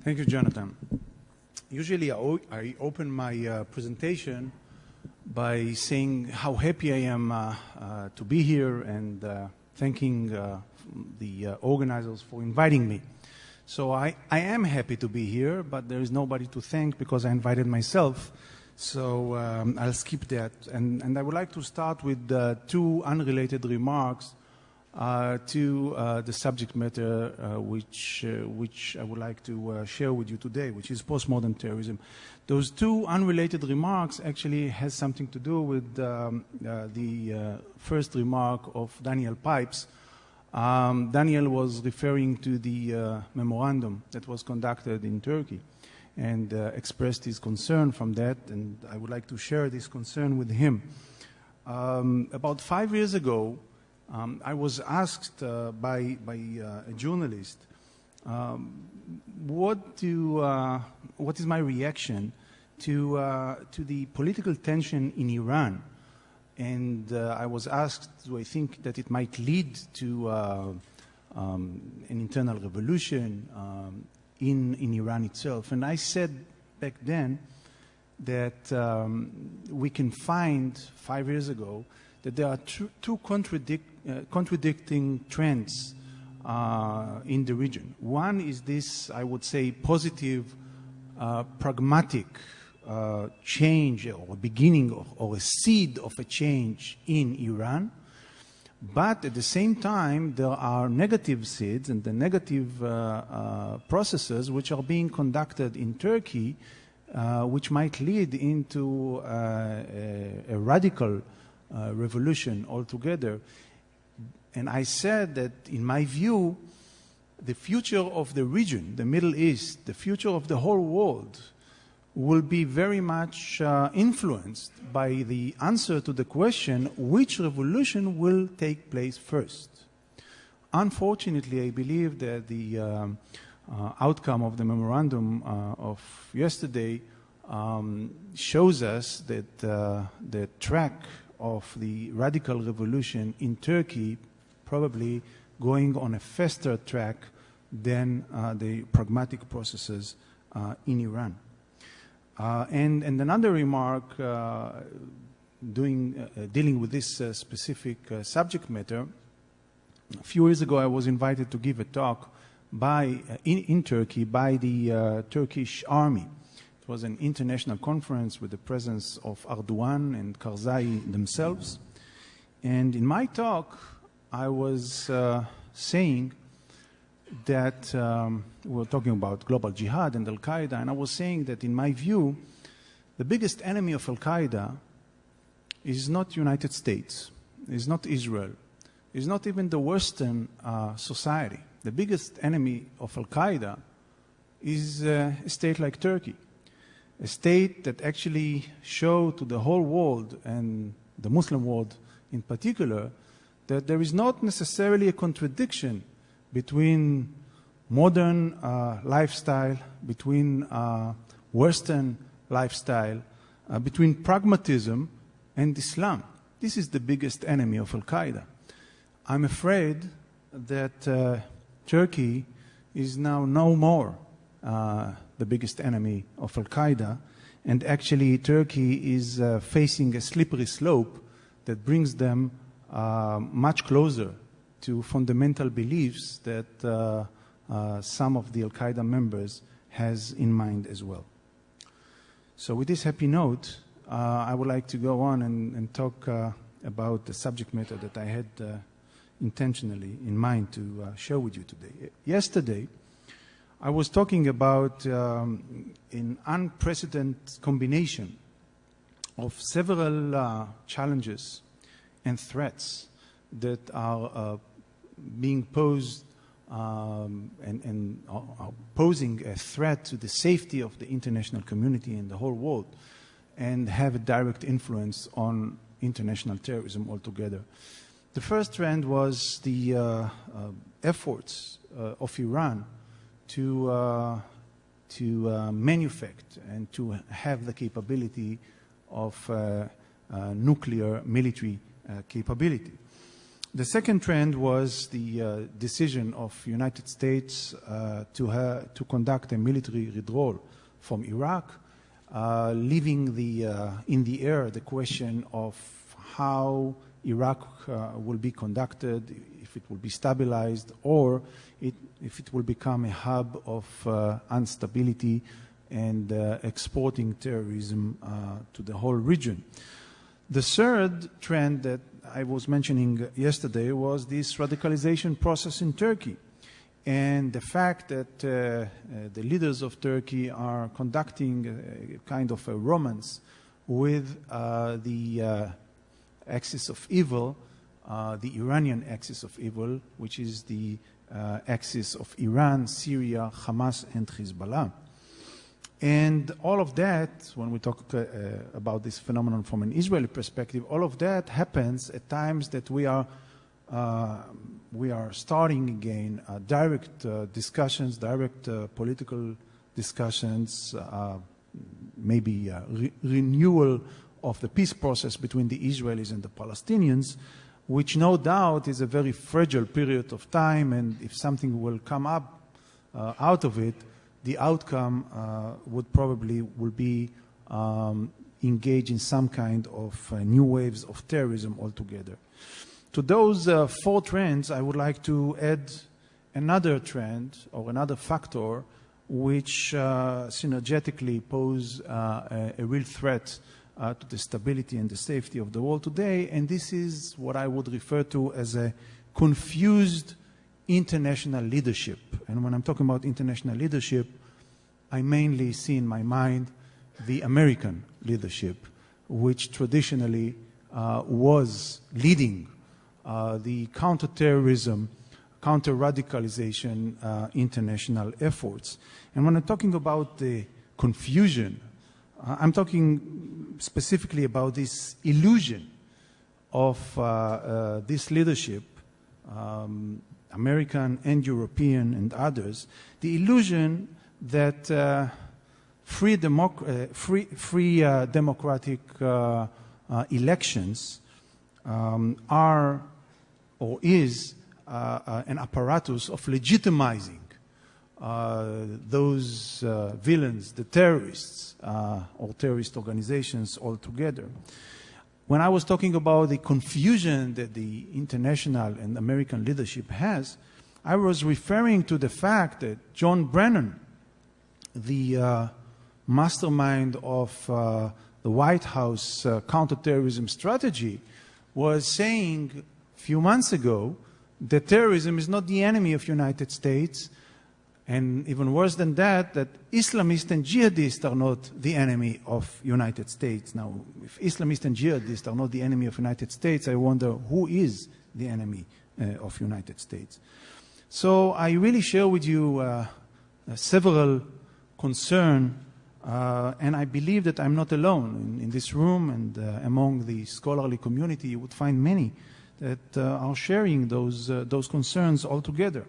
Thank you, Jonathan. Usually I open my presentation by saying how happy I am to be here and thanking the organizers for inviting me. So I am happy to be here, but there is nobody to thank because I invited myself. So I'll skip that. And I would like to start with two unrelated remarks to the subject matter which I would like to share with you today, which is postmodern terrorism. Those two unrelated remarks actually has something to do with the first remark of Daniel Pipes. Daniel was referring to the memorandum that was conducted in Turkey and expressed his concern from that, and I would like to share this concern with him. About 5 years ago, I was asked by a journalist, what is my reaction to the political tension in Iran? And I was asked, do I think that it might lead to an internal revolution in Iran itself? And I said back then that we can find 5 years ago that there are two contradicting trends in the region. One is this, I would say, positive, pragmatic change or beginning or a seed of a change in Iran. But at the same time, there are negative seeds and the negative processes which are being conducted in Turkey, which might lead into a radical revolution altogether. And I said that, in my view, the future of the region, the Middle East, the future of the whole world, will be very much influenced by the answer to the question, which revolution will take place first? Unfortunately, I believe that the outcome of the memorandum of yesterday shows us that the track of the radical revolution in Turkey probably going on a faster track than the pragmatic processes in Iran. And another remark dealing with this specific subject matter, a few years ago I was invited to give a talk in Turkey by the Turkish army. It was an international conference with the presence of Erdogan and Karzai themselves. And in my talk, I was saying that we were talking about global jihad and Al-Qaeda, and I was saying that, in my view, the biggest enemy of Al-Qaeda is not United States, is not Israel, is not even the Western society. The biggest enemy of Al-Qaeda is a state like Turkey. A state that actually showed to the whole world, and the Muslim world in particular, that there is not necessarily a contradiction between modern lifestyle, between Western lifestyle, between pragmatism and Islam. This is the biggest enemy of Al-Qaeda. I'm afraid that Turkey is now no more the biggest enemy of Al-Qaeda, and actually Turkey is facing a slippery slope that brings them much closer to fundamental beliefs that some of the Al-Qaeda members has in mind as well. So with this happy note, I would like to go on and talk about the subject matter that I had intentionally in mind to share with you today. Yesterday, I was talking about an unprecedented combination of several challenges and threats that are being posed and are posing a threat to the safety of the international community and the whole world, and have a direct influence on international terrorism altogether. The first trend was the efforts of Iran to manufacture and to have the capability of nuclear military capability. The second trend was the decision of United States to conduct a military withdrawal from Iraq, leaving in the air the question of how Iraq will be conducted, if it will be stabilized, or if it will become a hub of instability and exporting terrorism to the whole region. The third trend that I was mentioning yesterday was this radicalization process in Turkey, and the fact that the leaders of Turkey are conducting a kind of a romance with the axis of evil, the Iranian axis of evil, which is the axis of Iran, Syria, Hamas, and Hezbollah. And all of that, when we talk about this phenomenon from an Israeli perspective, all of that happens at times that we are starting again direct discussions, direct political discussions, maybe renewal of the peace process between the Israelis and the Palestinians, which no doubt is a very fragile period of time, and if something will come up out of it, the outcome will be engage in some kind of new waves of terrorism altogether. To those four trends, I would like to add another trend or another factor which synergetically pose a real threat to the stability and the safety of the world today, and this is what I would refer to as a confused international leadership. And when I'm talking about international leadership, I mainly see in my mind the American leadership, which traditionally was leading the counterterrorism, counter-radicalization international efforts. And when I'm talking about the confusion, I'm talking specifically about this illusion of this leadership, American and European and others, the illusion that free democratic elections are or is an apparatus of legitimizing those villains, the terrorists, or terrorist organizations altogether. When I was talking about the confusion that the international and American leadership has, I was referring to the fact that John Brennan, the mastermind of the White House counterterrorism strategy, was saying a few months ago that terrorism is not the enemy of the United States, and even worse than that, that Islamists and jihadists are not the enemy of the United States. Now, if Islamists and jihadists are not the enemy of the United States, I wonder who is the enemy of the United States. So I really share with you several concerns, and I believe that I'm not alone in this room, and among the scholarly community you would find many that are sharing those concerns altogether.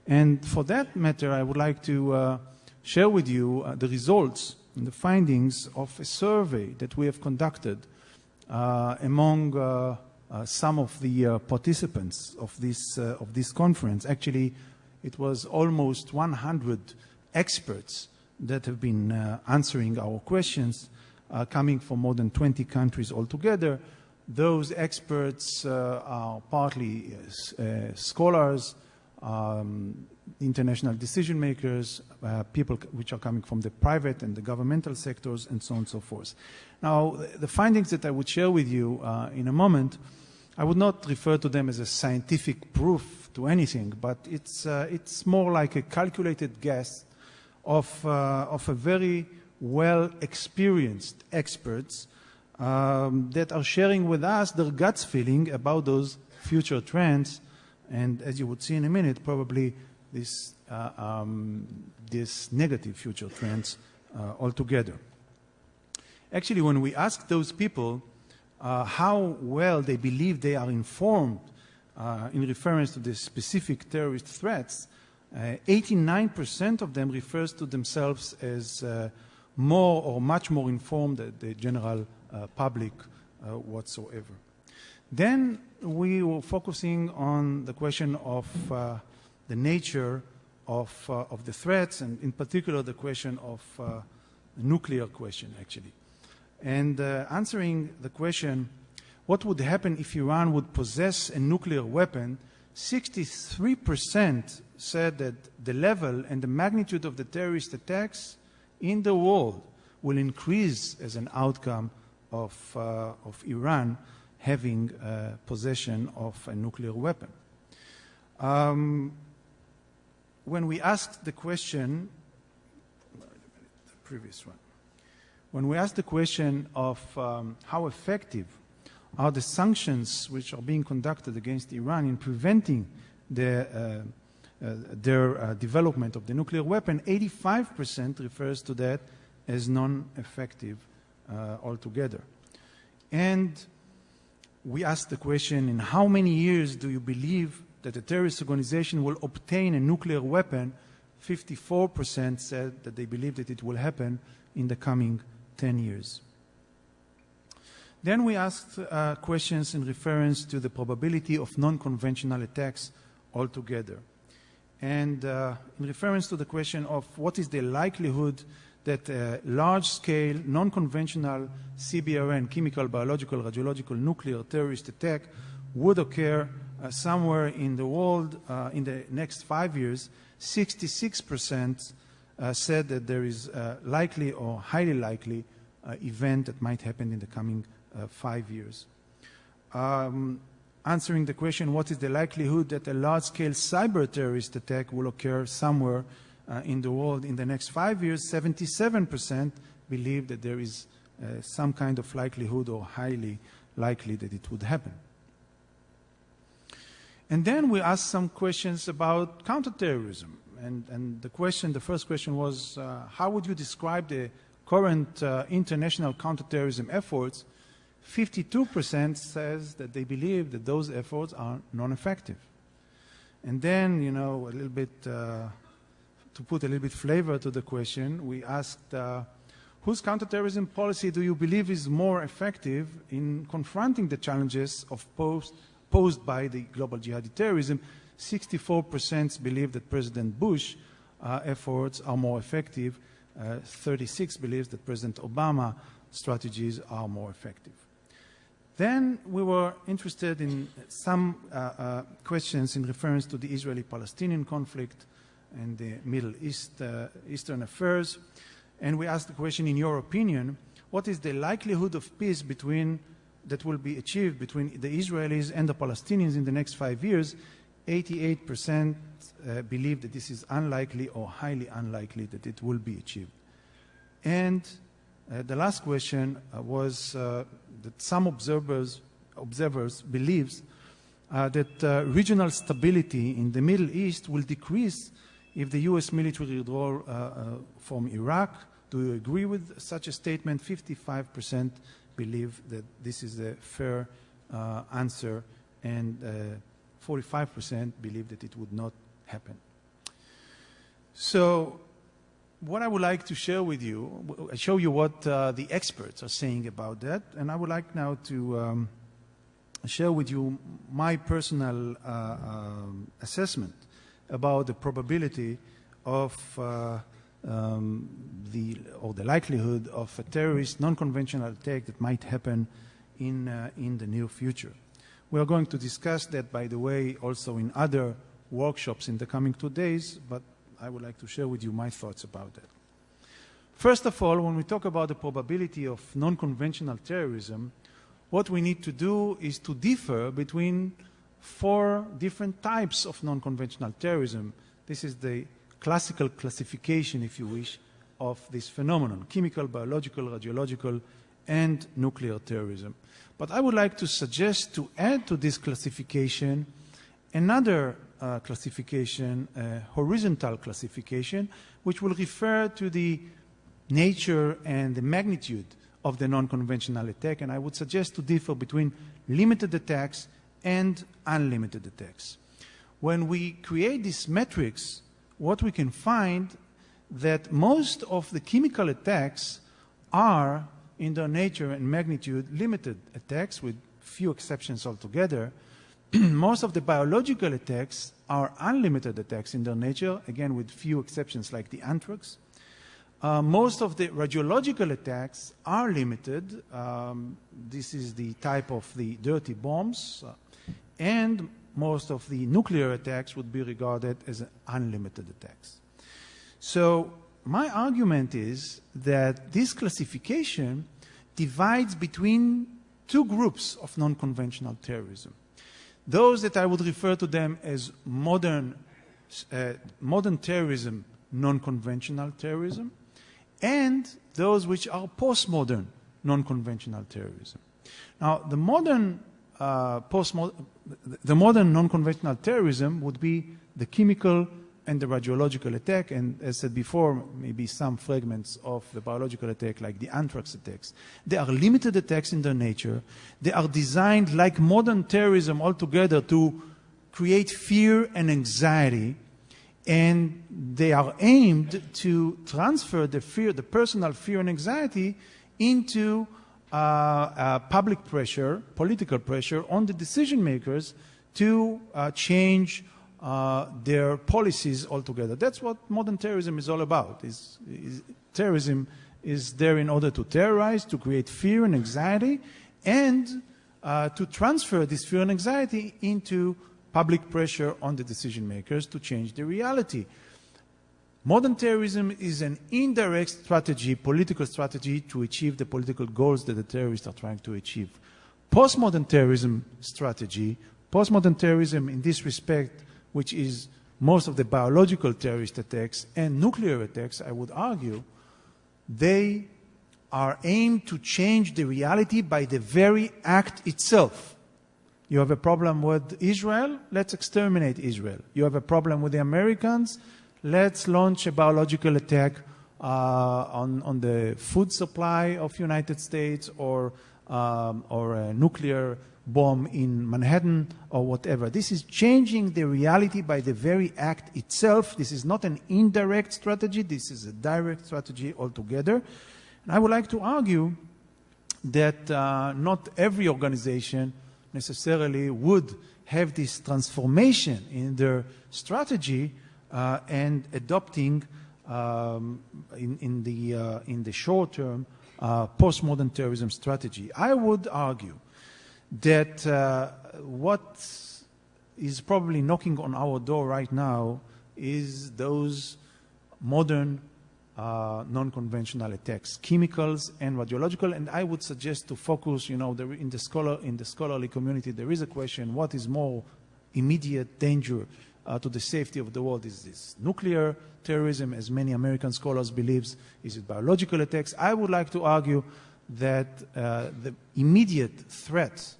And for that matter, I would like to share with you the results and the findings of a survey that we have conducted among some of the participants of this conference. Actually, it was almost 100 experts that have been answering our questions, coming from more than 20 countries altogether. Those experts are partly scholars, international decision makers, people which are coming from the private and the governmental sectors, and so on and so forth. Now, the findings that I would share with you in a moment, I would not refer to them as a scientific proof to anything, but it's more like a calculated guess of a very well-experienced experts that are sharing with us their guts feeling about those future trends. And as you would see in a minute, probably this negative future trends altogether. Actually, when we ask those people how well they believe they are informed in reference to the specific terrorist threats, 89% of them refers to themselves as more or much more informed than the general public whatsoever. Then we were focusing on the question of the nature of the threats, and in particular the question of the nuclear question, actually. And answering the question, what would happen if Iran would possess a nuclear weapon, 63% said that the level and the magnitude of the terrorist attacks in the world will increase as an outcome of Iran having possession of a nuclear weapon. When we asked the question, the previous one, when we asked the question of how effective are the sanctions which are being conducted against Iran in preventing their development of the nuclear weapon, 85% refers to that as non-effective altogether. And we asked the question, in how many years do you believe that a terrorist organization will obtain a nuclear weapon? 54% said that they believe that it will happen in the coming 10 years. Then we asked questions in reference to the probability of non-conventional attacks altogether. And in reference to the question of what is the likelihood that a large-scale, non-conventional CBRN, chemical, biological, radiological, nuclear terrorist attack would occur somewhere in the world in the next 5 years, 66% said that there is a likely or highly likely event that might happen in the coming 5 years. Answering the question, what is the likelihood that a large-scale cyber terrorist attack will occur somewhere in the world in the next 5 years, 77% believe that there is some kind of likelihood or highly likely that it would happen. And then we asked some questions about counterterrorism. And the first question was, how would you describe the current international counterterrorism efforts? 52% says that they believe that those efforts are non-effective. And then, a little bit, to put a little bit flavor to the question, we asked, whose counterterrorism policy do you believe is more effective in confronting the challenges posed by the global jihadi terrorism? 64% believe that President Bush efforts are more effective. 36% believes that President Obama strategies are more effective. Then we were interested in some questions in reference to the Israeli-Palestinian conflict and the Middle Eastern affairs. And we asked the question, in your opinion, what is the likelihood of peace that will be achieved between the Israelis and the Palestinians in the next 5 years? 88% believe that this is unlikely or highly unlikely that it will be achieved. And the last question was that some observers believes that regional stability in the Middle East will decrease if the U.S. military withdrawal from Iraq. Do you agree with such a statement? 55% believe that this is a fair answer, and 45% believe that it would not happen. So what I would like to share with you, show you what the experts are saying about that, and I would like now to share with you my personal assessment about the probability of the likelihood of a terrorist non-conventional attack that might happen in the near future. We are going to discuss that, by the way, also in other workshops in the coming 2 days, but I would like to share with you my thoughts about that. First of all, when we talk about the probability of non-conventional terrorism, what we need to do is to differ between 4 different types of non-conventional terrorism. This is the classical classification, if you wish, of this phenomenon: chemical, biological, radiological, and nuclear terrorism. But I would like to suggest to add to this classification another classification, horizontal classification, which will refer to the nature and the magnitude of the non-conventional attack, and I would suggest to differ between limited attacks and unlimited attacks. When we create these metrics, what we can find that most of the chemical attacks are, in their nature and magnitude, limited attacks with few exceptions altogether, most of the biological attacks are unlimited attacks in their nature, again with few exceptions like the anthrax. Most of the radiological attacks are limited. This is the type of the dirty bombs. And most of the nuclear attacks would be regarded as unlimited attacks. So my argument is that this classification divides between two groups of non-conventional terrorism. Those that I would refer to them as modern terrorism, non-conventional terrorism, and those which are postmodern non-conventional terrorism. Now, the modern non-conventional terrorism would be the chemical and the radiological attack, and as said before, maybe some fragments of the biological attack, like the anthrax attacks. They are limited attacks in their nature. They are designed, like modern terrorism altogether, to create fear and anxiety, and they are aimed to transfer the fear, the personal fear and anxiety, into public pressure, political pressure on the decision makers to change their policies altogether. That's what modern terrorism is all about. Terrorism is there in order to terrorize, to create fear and anxiety, and to transfer this fear and anxiety into public pressure on the decision makers to change the reality. Modern terrorism is an indirect strategy, political strategy, to achieve the political goals that the terrorists are trying to achieve. Postmodern terrorism strategy, postmodern terrorism in this respect, which is most of the biological terrorist attacks and nuclear attacks, I would argue, they are aimed to change the reality by the very act itself. You have a problem with Israel? Let's exterminate Israel. You have a problem with the Americans? Let's launch a biological attack on the food supply of United States, or a nuclear bomb in Manhattan, or whatever. This is changing the reality by the very act itself. This is not an indirect strategy. This is a direct strategy altogether. And I would like to argue that not every organization necessarily would have this transformation in their strategy and adopting in the short term postmodern terrorism strategy. I would argue that what is probably knocking on our door right now is those modern non-conventional attacks, chemicals and radiological. And I would suggest to focus, in the scholarly community, there is a question: what is more immediate danger to the safety of the world? Is this nuclear terrorism, as many American scholars believe? Is it biological attacks? I would like to argue that the immediate threat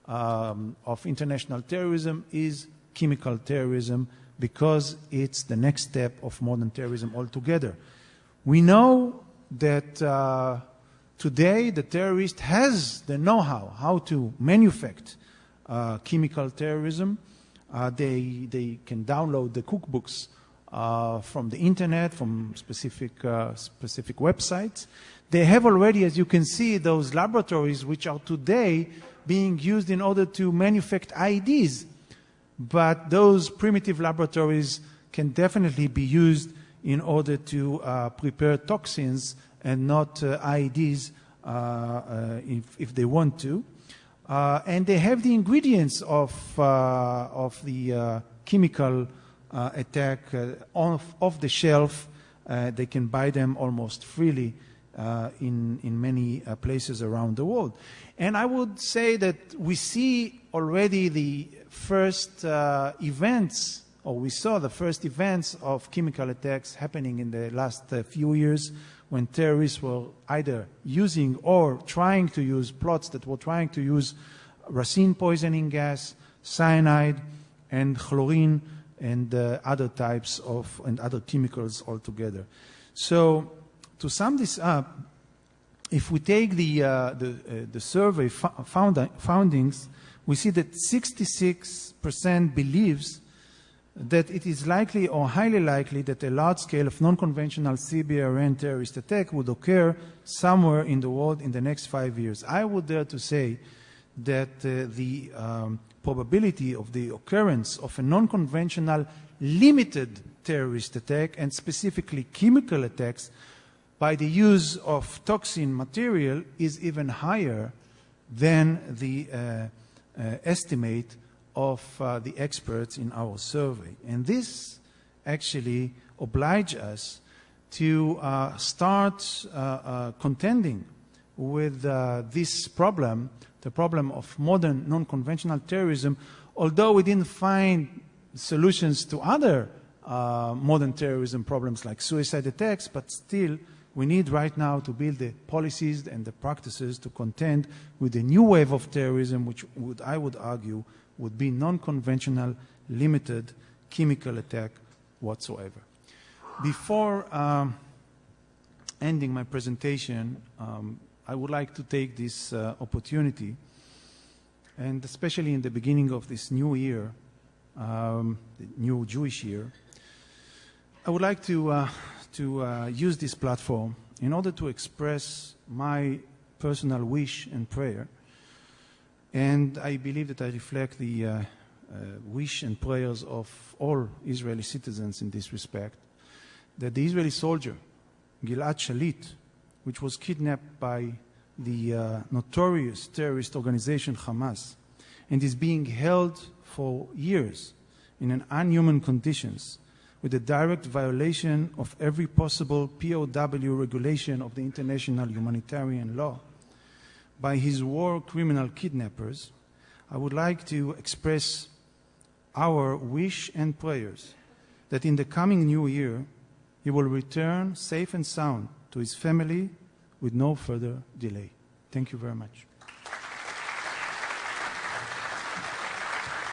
of international terrorism is chemical terrorism, because it's the next step of modern terrorism altogether. We know that today the terrorist has the know-how how to manufacture chemical terrorism. They can download the cookbooks from the internet, from specific websites. They have already, as you can see, those laboratories which are today being used in order to manufacture IEDs. But those primitive laboratories can definitely be used in order to prepare toxins and not IEDs if they want to. And they have the ingredients of the chemical attack off the shelf. They can buy them almost freely in many places around the world. And I would say that we see already the first events, or we saw the first events of chemical attacks happening in the last few years, when terrorists were either using or trying to use plots that were trying to use racine poisoning gas, cyanide, and chlorine, and other types of and other chemicals altogether. So to sum this up, if we take the survey findings, we see that 66% believes that it is likely or highly likely that a large scale of non-conventional CBRN terrorist attack would occur somewhere in the world in the next 5 years. I would dare to say that the probability of the occurrence of a non-conventional limited terrorist attack, and specifically chemical attacks, by the use of toxin material is even higher than the estimate of the experts in our survey. And this actually obliges us to start contending with this problem, the problem of modern non-conventional terrorism, although we didn't find solutions to other modern terrorism problems like suicide attacks, but still we need right now to build the policies and the practices to contend with the new wave of terrorism, which I would argue would be non-conventional, limited chemical attack whatsoever. Before ending my presentation, I would like to take this opportunity, and especially in the beginning of this new year, the new Jewish year, I would like to use this platform in order to express my personal wish and prayer. And I believe that I reflect the wish and prayers of all Israeli citizens in this respect, that the Israeli soldier, Gilad Shalit, which was kidnapped by the notorious terrorist organization Hamas, and is being held for years in an inhuman conditions, with a direct violation of every possible POW regulation of the international humanitarian law by his war criminal kidnappers, I would like to express our wish and prayers that in the coming new year he will return safe and sound to his family with no further delay. Thank you very much.